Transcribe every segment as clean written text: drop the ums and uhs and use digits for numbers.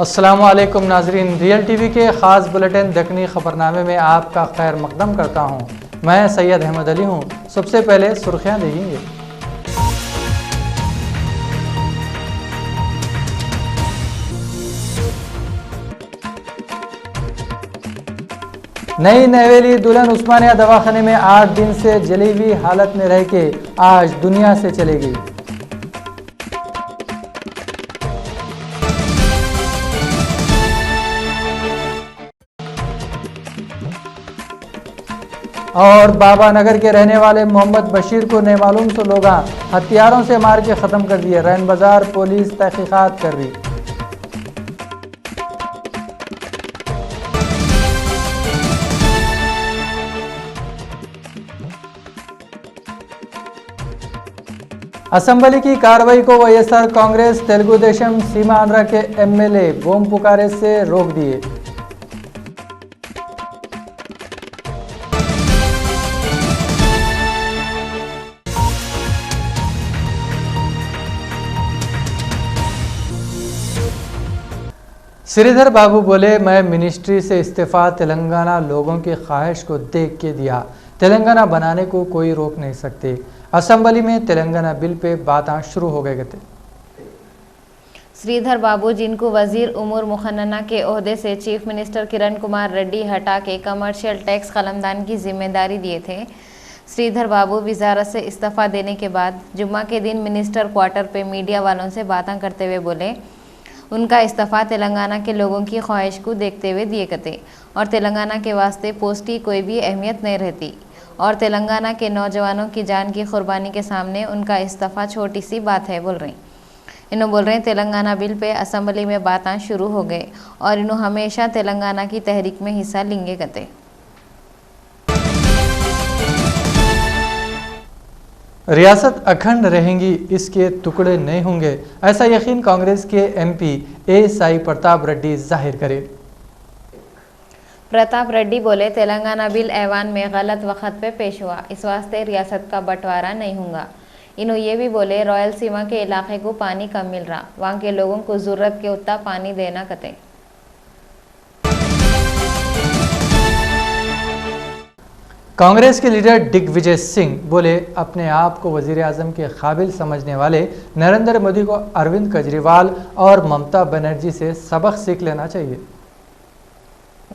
अस्सलामुअलैकुम नाजरीन, real TV के ख़ास बुलेटिन दक्कनी ख़बरनामे में आपका खैर मकदम करता हूँ। मैं सैयद अहमद अली हूँ। सबसे पहले सुर्खियाँ देखेंगे। नई नवेली दुल्हन उस्मानिया दवाखाने में 8 दिन से जली हुई हालत में रह के आज दुनिया से चली गई। और बाबा नगर के रहने वाले मोहम्मद बशीर को नामालूम से लोग हथियारों से मार के ख़त्म कर दिए। रैन बाजार पुलिस तहकीकात कर रही। असेंबली की कार्रवाई को वाईएसआर कांग्रेस तेलुगु देशम सीमा आंध्रा के एमएलए बम पुकारे से रोक दिए। श्रीधर बाबू बोले, मैं मिनिस्ट्री से इस्तीफा तेलंगाना लोगों की ख्वाहिश को देख के दिया। तेलंगाना बनाने को कोई रोक नहीं सकते। असेंबली में तेलंगाना बिल पे बातें शुरू हो गए थे। श्रीधर बाबू, जिनको वजीर उमूर मुखन्ना के ओहदे से चीफ मिनिस्टर किरण कुमार रेड्डी हटा के कमर्शियल टैक्स कलमदान की जिम्मेदारी दिए थे, श्रीधर बाबू वजारत से इस्तीफा देने के बाद जुम्मा के दिन मिनिस्टर क्वार्टर पे मीडिया वालों से बातें करते हुए बोले, उनका इस्तीफा तेलंगाना के लोगों की ख्वाहिश को देखते हुए दिए गए और तेलंगाना के वास्ते पोस्ट की कोई भी अहमियत नहीं रहती और तेलंगाना के नौजवानों की जान की कुर्बानी के सामने उनका इस्तीफा छोटी सी बात है बोल रहे। इन्हों बोल रहे हैं तेलंगाना बिल पे असेंबली में बातें शुरू हो गए और इन्हों हमेशा तेलंगाना की तहरीक में हिस्सा लेंगे गते। रियासत अखंड रहेंगी, इसके टुकड़े नहीं होंगे, ऐसा यकीन कांग्रेस के एमपी ए साई प्रताप रेड्डी जाहिर करे। प्रताप रेड्डी बोले, तेलंगाना बिल ऐवान में गलत वक्त पे पेश हुआ, इस वास्ते रियासत का बंटवारा नहीं होगा। इन्हों ये भी बोले, रॉयल सीमा के इलाके को पानी कम मिल रहा, वहाँ के लोगों को जरूरत के उतना पानी देना कते। कांग्रेस के लीडर दिग्विजय सिंह बोले, अपने आप को वजीर आजम के काबिल समझने वाले नरेंद्र मोदी को अरविंद केजरीवाल और ममता बनर्जी से सबक सीख लेना चाहिए।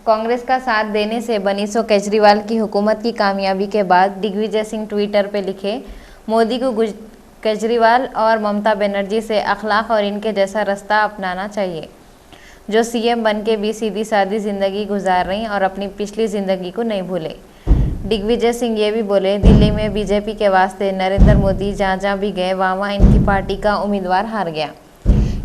कांग्रेस का साथ देने से बनी सो केजरीवाल की हुकूमत की कामयाबी के बाद दिग्विजय सिंह ट्विटर पे लिखे, मोदी को केजरीवाल और ममता बनर्जी से अखलाक और इनके जैसा रास्ता अपनाना चाहिए, जो सीएम बन के भी सीधी सादी ज़िंदगी गुजार रही और अपनी पिछली ज़िंदगी को नहीं भूले। दिग्विजय सिंह ये भी बोले, दिल्ली में बीजेपी के वास्ते नरेंद्र मोदी जहाँ जहाँ भी गए वहाँ इनकी पार्टी का उम्मीदवार हार गया,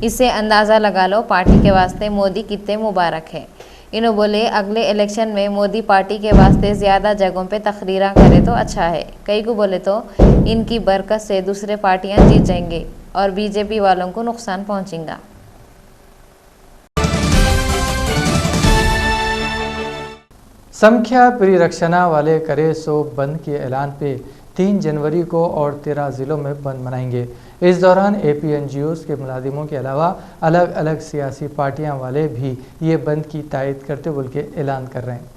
इससे अंदाज़ा लगा लो पार्टी के वास्ते मोदी कितने मुबारक है। इन्हों बोले, अगले इलेक्शन में मोदी पार्टी के वास्ते ज़्यादा जगहों पे तकरीरा करे तो अच्छा है। कई को बोले तो इनकी बरकत से दूसरे पार्टियां जीत जाएंगे और बीजेपी वालों को नुकसान पहुंचेगा। संख्या परिरक्षणा वाले करे सो बंद के ऐलान पे 3 जनवरी को और 13 ज़िलों में बंद मनाएंगे। इस दौरान APNGOs के मुलाजिमों के अलावा अलग अलग सियासी पार्टियां वाले भी ये बंद की तायद करते बोल के ऐलान कर रहे हैं।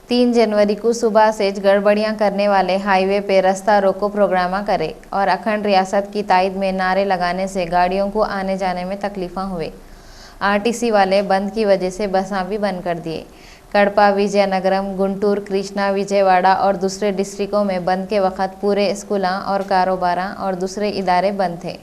3 जनवरी को सुबह से गड़बड़ियां करने वाले हाईवे पे रास्ता रोको प्रोग्राम करे और अखंड रियासत की तायद में नारे लगाने से गाड़ियों को आने जाने में तकलीफा हुए। आरटीसी वाले बंद की वजह से बसें भी बंद कर दिए। कड़पा, विजयनगरम, गुंटूर, कृष्णा, विजयवाड़ा और दूसरे डिस्ट्रिक्टों में बंद के वक्त पूरे स्कूल और कारोबार और दूसरे इदारे बंद थे।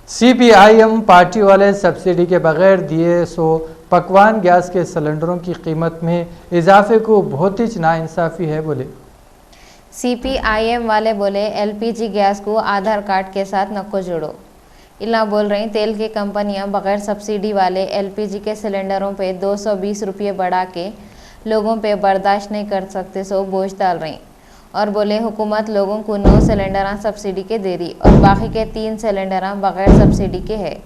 सीपीआईएम पार्टी वाले सब्सिडी के बगैर दिए सो पकवान गैस के सिलेंडरों की कीमत में इजाफे को बहुत ही नाइंसाफी है बोले। सीपीआईएम वाले बोले एलपीजी गैस को आधार कार्ड के साथ नको जोड़ो। इला बोल रही तेल की कंपनियां बगैर सब्सिडी वाले एलपीजी के सिलेंडरों पे 220 रुपये बढ़ा के लोगों पे बर्दाश्त नहीं कर सकते सो बोझ डाल रही और बोले हुकूमत लोगों को 9 सिलेंडर सब्सिडी के दे रही और बाकी के 3 सिलेंडर बगैर सब्सिडी के है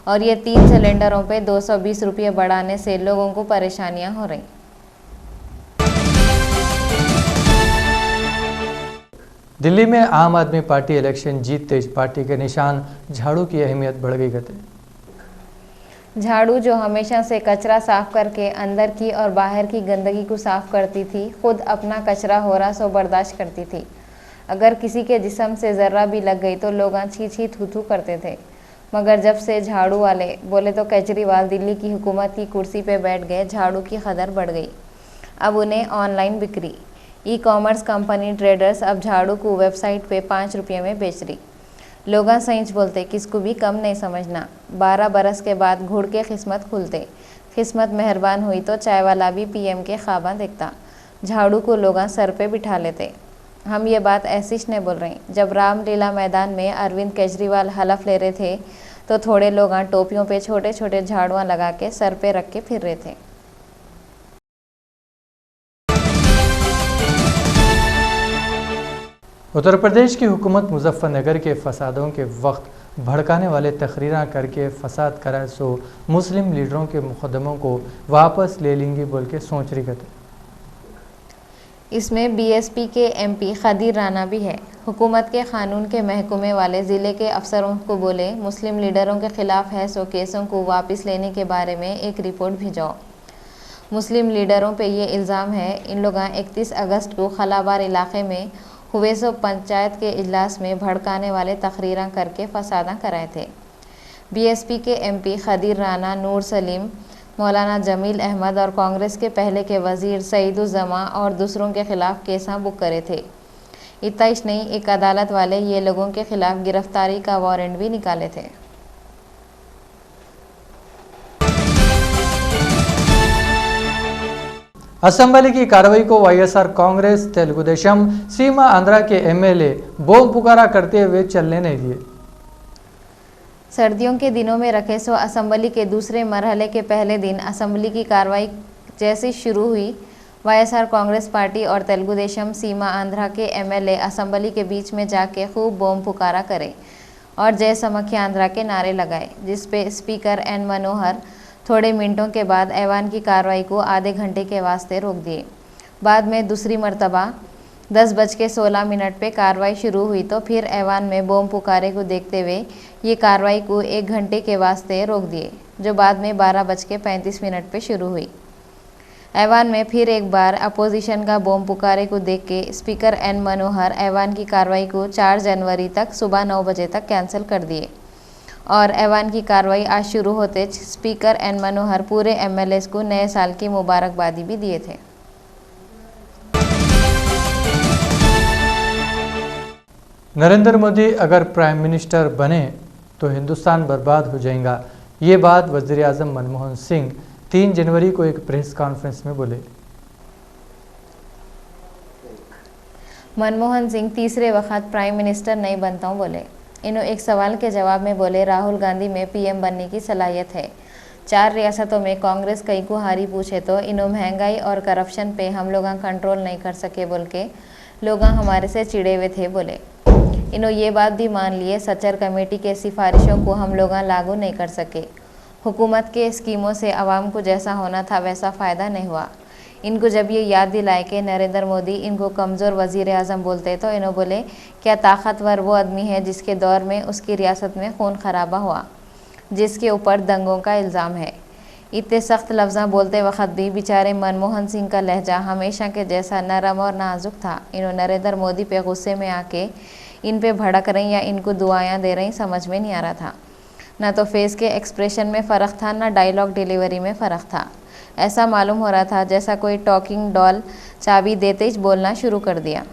और ये 3 सिलेंडरों पे 220 रुपये बढ़ाने से लोगों को परेशानियां हो रही। दिल्ली में आम आदमी पार्टी इलेक्शन जीतते पार्टी के निशान झाड़ू की अहमियत बढ़ गई गते। झाड़ू जो हमेशा से कचरा साफ करके अंदर की और बाहर की गंदगी को साफ करती थी, खुद अपना कचरा हो रहा सो बर्दाश्त करती थी। अगर किसी के जिस्म से ज़र्रा भी लग गई तो लोग छी छी थू थू करते थे। मगर जब से झाड़ू वाले बोले तो केजरीवाल दिल्ली की हुकूमत की कुर्सी पे बैठ गए, झाड़ू की कदर बढ़ गई। अब उन्हें ऑनलाइन बिक्री, ई कॉमर्स कंपनी ट्रेडर्स अब झाड़ू को वेबसाइट पे 5 रुपये में बेच रही। लोग सहीच बोलते, किसको भी कम नहीं समझना। 12 बरस के बाद घुड़ के किस्मत खुलते, किस्मत मेहरबान हुई तो चाय वाला भी पीएम के ख्वाबा देखता। झाड़ू को लोग सर पे बिठा लेते। हम ये बात ऐसीश ने बोल रही, जब रामलीला मैदान में अरविंद केजरीवाल हलफ ले रहे थे तो थोड़े लोग टोपियों पे छोटे छोटे झाड़ुआं लगा के सर पे रख के फिर रहे थे। उत्तर प्रदेश की हुकूमत मुजफ्फरनगर के फसादों के वक्त भड़काने वाले तकरीरें करके फसाद कराए सो मुस्लिम लीडरों के मुकदमों को वापस ले लेंगी बोल के सोच रही गए। इसमें बीएसपी के एमपी खदीर राना भी है। हुकूमत के कानून के महकमे वाले ज़िले के अफसरों को बोले मुस्लिम लीडरों के खिलाफ है सो केसों को वापस लेने के बारे में एक रिपोर्ट भिजाओ। मुस्लिम लीडरों पे ये इल्ज़ाम है इन लोग 31 अगस्त को खलाबार इलाके में हुए सो पंचायत के इजलास में भड़काने वाले तकरीरें करके फसादा कराए थे। बीएसपी के एमपी खदीर राना, नूर सलीम, मौलाना जमील अहमद और कांग्रेस के पहले के वजीर सईदुज़्ज़मा और दूसरों के खिलाफ केसा बुक करे थे। इतना ही नहीं, एक अदालत वाले ये लोगों के खिलाफ गिरफ्तारी का वारंट भी निकाले थे। असेंबली की कार्रवाई को वाईएसआर कांग्रेस तेलुगुदेशम सीमा आंध्रा के एमएलए बम पुकारा करते हुए चलने नहीं दिए। सर्दियों के दिनों में रखे सो असेंबली के दूसरे मरहले के पहले दिन असेंबली की कार्रवाई जैसी शुरू हुई, वाईएसआर कांग्रेस पार्टी और तेलुगुदेशम सीमा आंध्रा के एमएलए असेंबली के बीच में जाके खूब बम पुकारा करे और जय समख्या आंध्रा के नारे लगाए, जिसपे स्पीकर एन मनोहर थोड़े मिनटों के बाद ऐवान की कार्रवाई को आधे घंटे के वास्ते रोक दिए। बाद में दूसरी मर्तबा 10:16 पे कार्रवाई शुरू हुई तो फिर ऐवान में बम पुकारे को देखते हुए ये कार्रवाई को 1 घंटे के वास्ते रोक दिए, जो बाद में 12:35 पे शुरू हुई। ऐवान में फिर एक बार अपोजिशन का बम पुकारे को देख के स्पीकर एन मनोहर ऐवान की कार्रवाई को 4 जनवरी तक सुबह 9 बजे तक कैंसिल कर दिए और ऐवान की कार्रवाई आज शुरू होते स्पीकर एन मनोहर पूरे एमएलएस को नए साल की मुबारकबादी भी दिए थे। नरेंद्र मोदी अगर प्राइम मिनिस्टर बने तो हिंदुस्तान बर्बाद हो जाएगा, ये बात वज़ीर आज़म मनमोहन सिंह 3 जनवरी को एक प्रेस कॉन्फ्रेंस में बोले। मनमोहन सिंह तीसरे वक्त प्राइम मिनिस्टर नहीं बनता हूँ बोले। इन्हों एक सवाल के जवाब में बोले राहुल गांधी में पीएम बनने की सलाहियत है। 4 रियासतों में कांग्रेस कई को हारी पूछे तो इन्हों महंगाई और करप्शन पे हम लोग कंट्रोल नहीं कर सके बोल के लोग हमारे से चिड़े हुए थे बोले। इन्हों ये बात भी मान लिए सच्चर कमेटी के सिफारिशों को हम लोग लागू नहीं कर सके। हुकूमत के स्कीमों से आवाम को जैसा होना था वैसा फ़ायदा नहीं हुआ। इनको जब ये याद दिलाए कि नरेंद्र मोदी इनको कमज़ोर वज़ीर आज़म बोलते तो इन्हों बोले क्या ताकतवर वो आदमी है जिसके दौर में उसकी रियासत में खून खराबा हुआ, जिसके ऊपर दंगों का इल्ज़ाम है। इतने सख्त लफ्ज़ बोलते वक्त भी बेचारे मनमोहन सिंह का लहजा हमेशा के जैसा नरम और नाजुक था। इन्हों नरेंद्र मोदी पे गुस्से में आके इन पे भड़क रही या इनको दुआएं दे रही समझ में नहीं आ रहा था। ना तो फेस के एक्सप्रेशन में फ़र्क था, ना डायलॉग डिलीवरी में फ़र्क था। ऐसा मालूम हो रहा था जैसा कोई टॉकिंग डॉल चाबी देते ही बोलना शुरू कर दिया।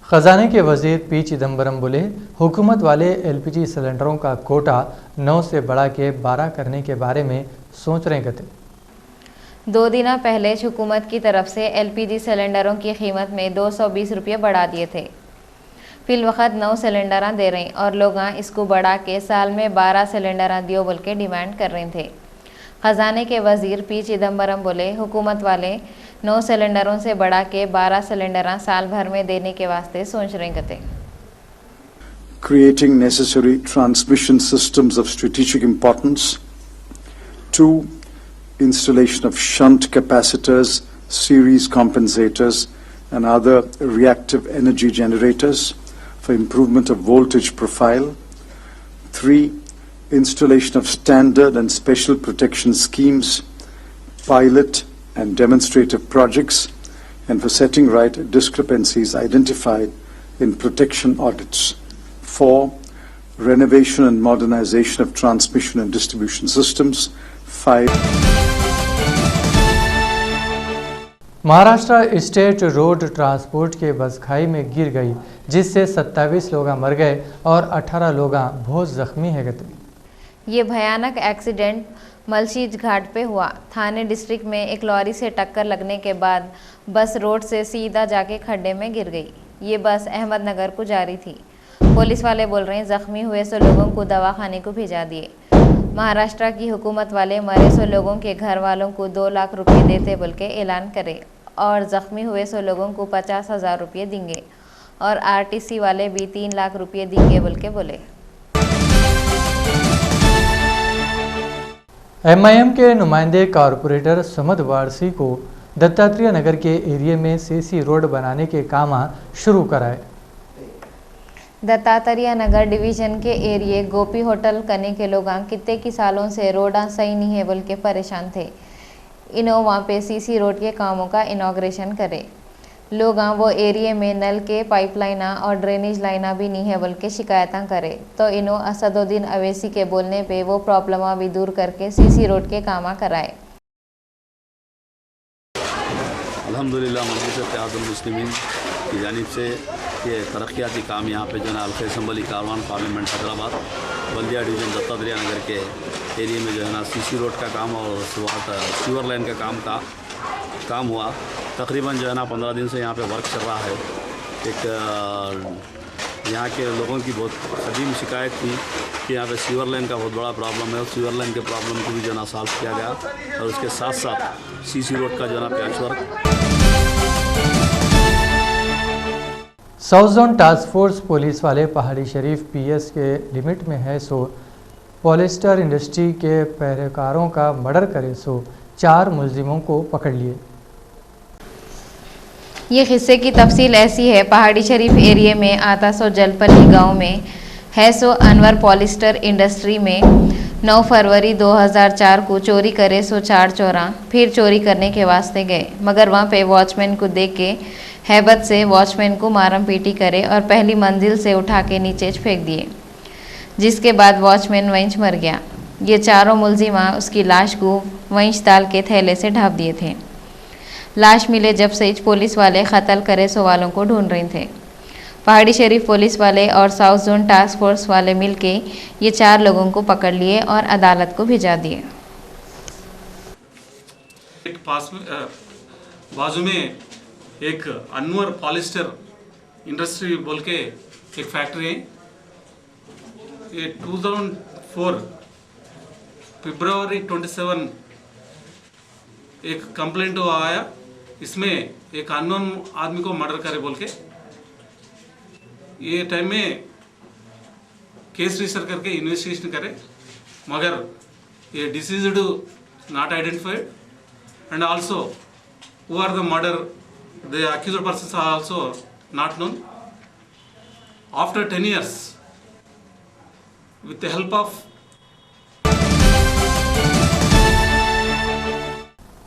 खजाने के वजीर पी चिदम्बरम बोले हुकूमत वाले एलपीजी सिलेंडरों का कोटा 9 से बढ़ा के 12 करने के बारे में सोच रहे थे। 2 दिन पहले हुकूमत की तरफ से एलपीजी सिलेंडरों की कीमत में 220 रुपये बढ़ा दिए थे। फिल वक्त 9 सिलेंडर दे रही और लोग इसको बढ़ा के साल में 12 सिलेंडर दियो बोल के डिमांड कर रहे थे। खजाने के वजीर पी चिदम्बरम बोले हुकूमत वाले 9 सिलेंडरों से बढ़ा के 12 सिलेंडर साल भर में देने के वास्ते सोच रहे थे। Creating necessary transmission systems of strategic importance. 2. Installation of shunt capacitors, series compensators and other reactive energy generators for improvement of voltage profile. 3. Installation of standard and special protection schemes, pilot and demonstrative projects, and for setting right discrepancies identified in protection audits. 4. Renovation and modernization of transmission and distribution systems. 5. Maharashtra state road transport के बस खाई में गिर गई जिससे 27 लोग मर गए और 18 लोग बहुत जख्मी है गए। ये भयानक एक्सीडेंट मलशीज घाट पे हुआ। थाने डिस्ट्रिक्ट में एक लॉरी से टक्कर लगने के बाद बस रोड से सीधा जाके खड्डे में गिर गई। ये बस अहमदनगर को जा रही थी। पुलिस वाले बोल रहे हैं जख्मी हुए 100 लोगों को दवाखाने को भेजा दिए। महाराष्ट्र की हुकूमत वाले मरे 100 लोगों के घर वालों को 2 लाख रुपए देते बोल के ऐलान करे और ज़ख्मी हुए 100 लोगों को 50,000 रुपये देंगे और आरटीसी वाले भी 3 लाख रुपये देंगे बोल के बोले। एमआईएम के नुमाइंदे कारपोरेटर समद वारसी को दत्तात्रेय नगर के एरिया में सीसी रोड बनाने के काम शुरू कराए। दत्तात्रेय नगर डिवीजन के एरिए गोपी होटल कने के लोग कितने की सालों से रोड सही नहीं है बोल के परेशान थे। इन्हों वहाँ पे सीसी रोड के कामों का इनॉग्रेशन करे। लोग वो एरिए में नल के पाइपलाइना और ड्रेनेज लाइना भी नहीं है बोल के शिकायतें करे तो इन्हों असदुद्दीन अवैसी के बोलने पे वो प्रॉब्लम भी दूर करके सीसी रोड के काम कराए। अल्हम्दुलिल्लाह मजलिस इत्तेहादुल मुस्लिमीन की जानिब से ये तरक्याती काम यहाँ पे जो है अल्खे असम्बली कारवान पार्लियामेंट हैदराबाद बल्दिया डिवीज़न दत्तात्रेय नगर के एरिए में जो है ना सीसी रोड का काम और सीवर लाइन का काम हुआ। तकरीबन जो है ना 15 दिन से यहाँ पे वर्क चल रहा है। एक यहाँ के लोगों की बहुत कदीम शिकायत थी कि यहाँ पे सीवर लाइन का बहुत बड़ा प्रॉब्लम है और सीवर लाइन के प्रॉब्लम को भी जो है ना सॉल्व किया गया और उसके साथ साथ सीसी रोड का जो है ना patch work. South zone task force police वाले पहाड़ी शरीफ पीएस के लिमिट में है सो पॉलिस्टर इंडस्ट्री के पहरेकारों का मर्डर करे सो 4 मुलजिमों को पकड़ लिए। ये किस्से की तफसील ऐसी है। पहाड़ी शरीफ एरिया में आता सो जलपली गांव में है सो अनवर पॉलिस्टर इंडस्ट्री में 9 फरवरी 2004 को चोरी करे सो 4 चोरा फिर चोरी करने के वास्ते गए, मगर वहाँ पे वॉचमैन को देख के हैबत से वॉचमैन को मारम पीटी करे और पहली मंजिल से उठा के नीचे फेंक दिए, जिसके बाद वॉचमैन वहीं मर गया। ये 4 मुलजिमा उसकी लाश को वहीं ताल के थैले से ढाप दिए थे। लाश मिले जब से पुलिस वाले कत्ल करे सो वालों को ढूंढ रहे थे। पहाड़ी शरीफ पुलिस वाले और साउथ जोन टास्क फोर्स वाले मिलके ये 4 लोगों को पकड़ लिए और अदालत को भिजा दिए। एक पास में बाजू में एक अनवर पॉलिस्टर इंडस्ट्री बोल के एक फैक्ट्री है। ये 2004 फरवरी 27 एक कंप्लेंट आया, इसमें एक अननोन आदमी को मर्डर करे बोल के। ये टाइम में केस रजिस्टर करके इन्वेस्टिगेशन करे, मगर ये deceased not identified and also who are the murder, the accused persons are also not known. After 10 years, with the help of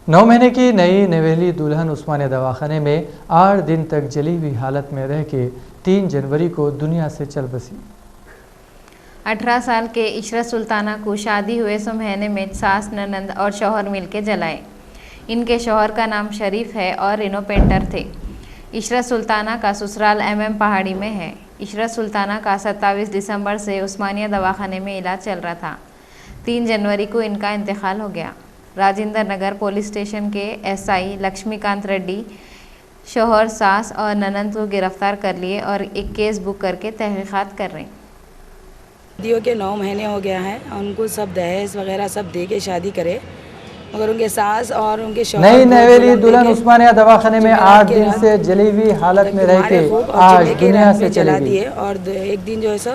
9 महीने की नई नवेली दुल्हन उस्मानिया दवाखाने में 8 दिन तक जली हुई हालत में रह के 3 जनवरी को दुनिया से चल बसी। 18 साल के इशरत सुल्ताना को शादी हुए सो महीने में सास, ननंद और शौहर मिलके जलाए। इनके शौहर का नाम शरीफ है और इनो पेंटर थे। इशरत सुल्ताना का ससुराल MM पहाड़ी में है। इशरत सुल्ताना का 27 दिसंबर से उस्मानिया दवाखाने में इलाज चल रहा था। 3 जनवरी को इनका इंतकाल हो गया। राजेंद्र नगर पुलिस स्टेशन के SI लक्ष्मीकांत रेड्डी शौहर, सास और ननंद को गिरफ्तार कर लिए और एक केस बुक करके तहकीकात कर रहे हैं। शादियों के 9 महीने हो गया है, उनको सब दहेज वगैरह सब दे के शादी करे, मगर उनके सास और उनके शौहर नई नवेली दुल्हन उस्मानिया दवाखाने में 8 दिन से जली हुई हालत में रह के आज दुनिया से चली गई। और एक दिन जो है सो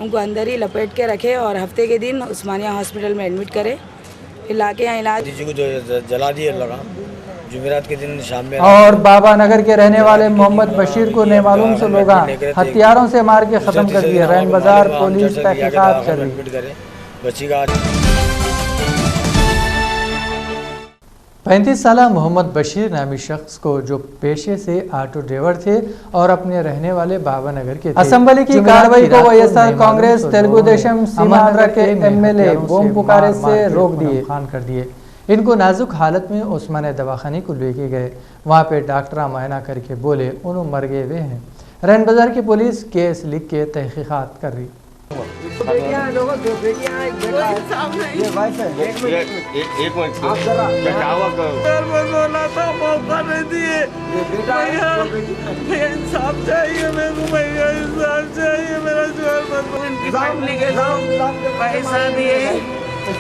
उनको अंदर ही लपेट के रखे और हफ्ते के दिन उस्मानिया हॉस्पिटल में एडमिट करे, फिर लाके यहाँ इलाज को जो जला दिए लगा जुमेरात के दिन शाम में। और बाबा नगर के रहने वाले मोहम्मद बशीर को नामालूम से लोग हथियारों से मार के खत्म कर दिए। रैन बाजार पुलिस तहकीकात कर रही। 35 साल मोहम्मद बशीर नामी शख्स को, जो पेशे से ऑटो ड्राइवर थे और अपने रहने वाले बाबा नगर के थे, असेंबली की कार्रवाई को वाईएसआर कांग्रेस तेलुगु देशम सीमांध्र के MLA बोम पुकारे से रोक दिए, खान कर दिए। इनको नाजुक हालत में उस्मानिया दवाखाने को लेके गए। वहाँ पे डॉक्टर मुआयना करके बोले उन्होंने मर गए हुए हैं। रैन बाजार की पुलिस केस लिख के तहकीकात कर रही।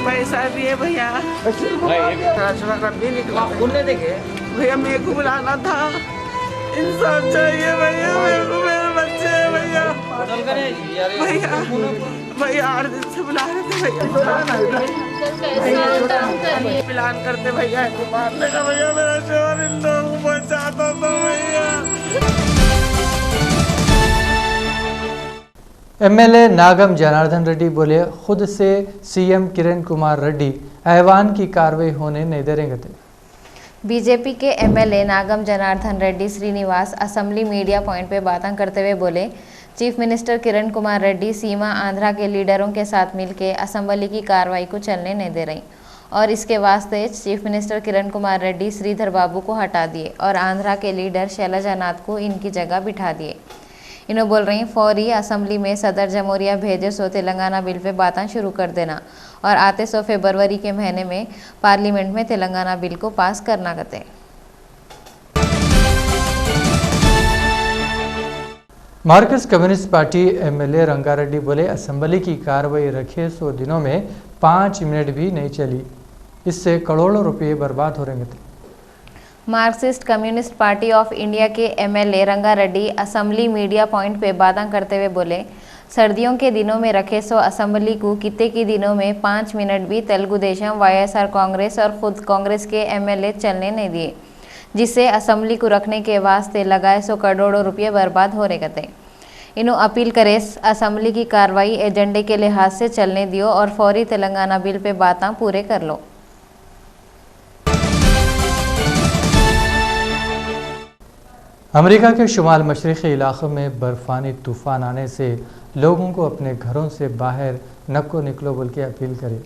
पैसा दिए भैया, भैया मेरे को बुलाना था, इंसाफ चाहिए भैया, मेरे को मेरे बच्चे हैं भैया, भैया 8 दिन से बुला रहे थे भैया, प्लान करते भैया मारने का भैया, मेरा शोहर इन लोगों को बचाता था भैया। MLA नागम जनार्दन रेड्डी बोले खुद से CM किरण कुमार रेड्डी ऐवान की कार्रवाई होने नहीं देंगे। बीजेपी के MLA Nagam Janardhan Reddy Srinivas assembly media point पे बातें करते हुए बोले चीफ मिनिस्टर किरण कुमार रेड्डी सीमा आंध्रा के लीडरों के साथ मिलकर असेंबली की कार्रवाई को चलने नहीं दे रही और इसके वास्ते चीफ मिनिस्टर किरण कुमार रेड्डी श्रीधर बाबू को हटा दिए और आंध्रा के लीडर शैलजा नाथ को इनकी जगह बिठा दिए। इन्हों बोल रही फौरी असेंबली में सदर जमहूरिया भेजे सो तेलंगाना बिल पे बातें शुरू कर देना और आते सो फरवरी के महीने में पार्लियामेंट में तेलंगाना बिल को पास करना कहते। Marxist communist party MLA Rangareddy बोले असेंबली की कार्रवाई रखे 100 दिनों में 5 मिनट भी नहीं चली, इससे करोड़ों रुपये बर्बाद हो रहे थे। Marxist communist party of India के MLA Rangareddy assembly media point पे बातें करते हुए बोले सर्दियों के दिनों में रखे सो असेंबली को कितने की दिनों में 5 मिनट भी तेलुगु देशम YSR कांग्रेस और खुद कांग्रेस के MLA चलने नहीं दिए, जिससे असेंबली को रखने के वास्ते लगाए सो करोड़ों रुपये बर्बाद हो रहे थे। इन्हों अपील करे असेंबली की कार्रवाई एजेंडे के लिहाज से चलने दियो और फौरी तेलंगाना बिल पे बातें पूरे कर लो। अमेरिका के शुमाल मशरक़ी इलाक़ों में बर्फ़ानी तूफ़ान आने से लोगों को अपने घरों से बाहर नको निकलो बोल के अपील करे।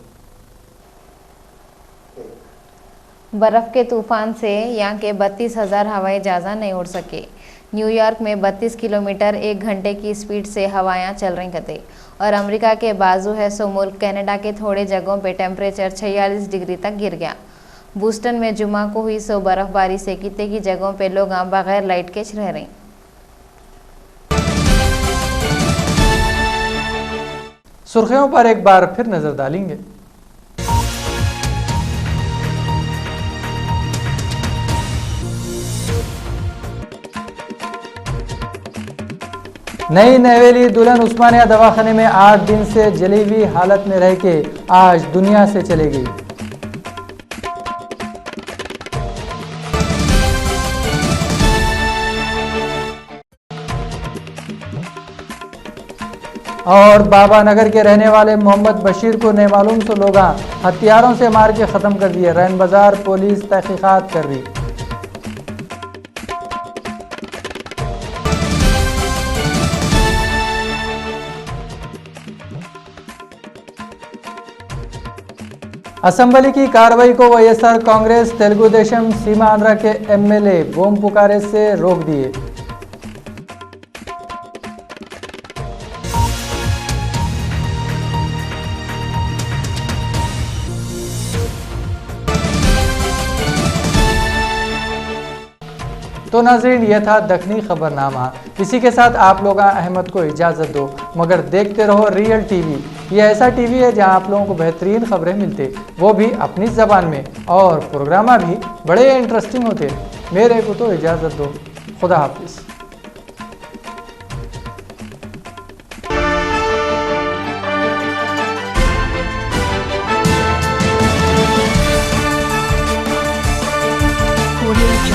बर्फ़ के तूफ़ान से यहाँ के 32,000 हवाई जहाज़ नहीं उड़ सके। न्यूयॉर्क में 32 किलोमीटर 1 घंटे की स्पीड से हवाएं चल रही कते और अमेरिका के बाजू है सो मुल्क कनाडा के थोड़े जगहों पे टेम्परेचर 46 डिग्री तक गिर गया। बूस्टन में जुमा को हुई 100 बर्फबारी से कितने की जगहों पे लोग बगैर लाइट के रह रहे। सुर्खियों पर एक बार फिर नजर डालेंगे। नई नवेली दुल्हन उस्मानिया दवाखाने में 8 दिन से जली हुई हालत में रह के आज दुनिया से चली गई। और बाबा नगर के रहने वाले मोहम्मद बशीर को नामालूम से लोग हथियारों से मार के खत्म कर दिए। रैन बाजार पुलिस तहकीकात कर रही। असेंबली की कार्रवाई को वाईएसआर कांग्रेस तेलुगु देशम सीमा आंध्रा के एमएलए बम पुकारे से रोक दिए। तो नाज़रीन, यह था दखनी खबरनामा। इसी के साथ आप लोग अहमद को इजाज़त दो, मगर देखते रहो रियल टीवी। ये ऐसा टीवी है जहां आप लोगों को बेहतरीन खबरें मिलते, वो भी अपनी ज़बान में, और प्रोग्राम भी बड़े इंटरेस्टिंग होते। मेरे को तो इजाज़त दो। खुदा हाफिज़। We'll be right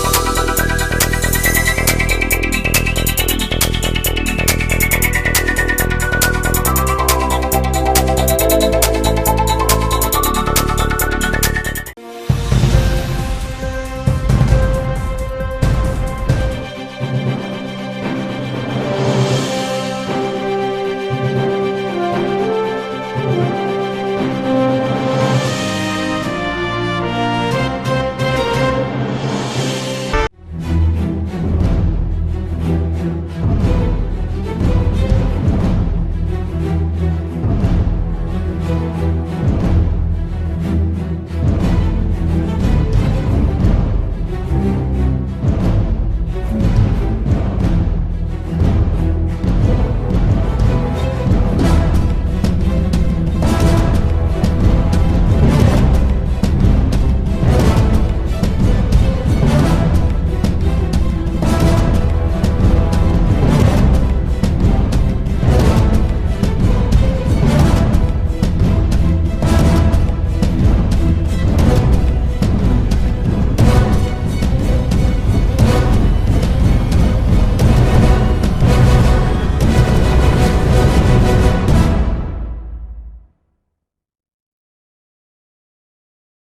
back.